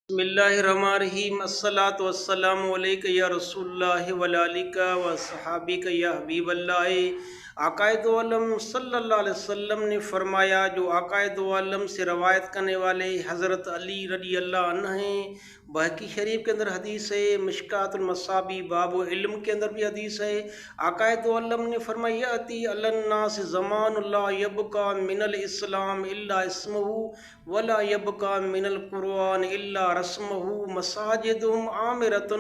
بسم اللہ الرحمن الرحیم الصلاۃ والسلام علیک یا رسول اللہ وعلیک و صحابیک یا حبیب اللہ۔ عقائد عالم صلی اللہ علیہ وسلم نے فرمایا، جو عقائد عالم سے روایت کرنے والے حضرت علی رضی اللہ عنہ ہیں۔ بحقی شریف کے اندر حدیث ہے، مشکات المصابی باب و علم کے اندر بھی حدیث ہے۔ عقائد عالم نے فرمایا، یاتی علی الناس زمان لا یبقى من الاسلام الا اسمہ ولا یبقى من القرآن الا رسمہ مساجدہم عامرۃ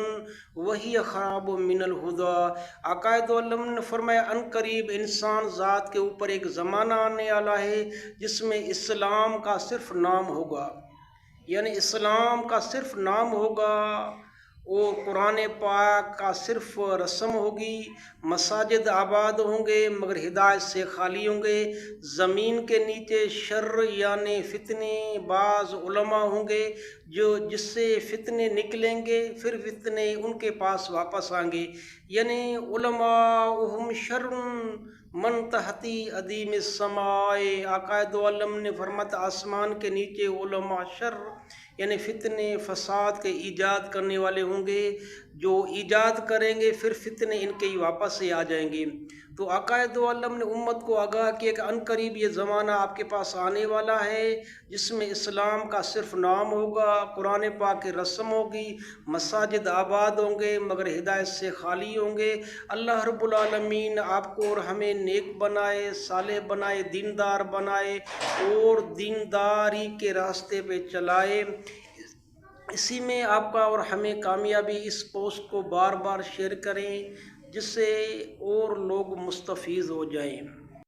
وہی خراب من الہدی۔ عقائد عالم نے فرمایا، ان قریب انسان ذات کے اوپر ایک زمانہ آنے والا ہے جس میں اسلام کا صرف نام ہوگا، یعنی اسلام کا صرف نام ہوگا اور قرآن پاک کا صرف رسم ہوگی، مساجد آباد ہوں گے مگر ہدایت سے خالی ہوں گے، زمین کے نیچے شر یعنی فتنے بعض علماء ہوں گے جس سے فتنے نکلیں گے، پھر فتنے ان کے پاس واپس آئیں گے، یعنی علماء شر من تحتی عدیم السماء۔ عقائد عالم نے فرمایا، آسمان کے نیچے علماء شر یعنی فتنے فساد کے ایجاد کرنے والے ہوں گے، جو ایجاد کریں گے پھر فتنے ان کے ہی واپس سے آ جائیں گے۔ تو عقائد عالم نے امت کو آگاہ کیا کہ ان قریب یہ زمانہ آپ کے پاس آنے والا ہے جس میں اسلام کا صرف نام ہوگا، قرآن پاک کی رسم ہوگی، مساجد آباد ہوں گے مگر ہدایت سے خالی ہوں گے۔ اللہ رب العالمین آپ کو اور ہمیں نیک بنائے، صالح بنائے، دیندار بنائے اور دینداری کے راستے پہ چلائے۔ اسی میں آپ کا اور ہمیں کامیابی۔ اس پوسٹ کو بار بار شیئر کریں جس سے اور لوگ مستفیض ہو جائیں۔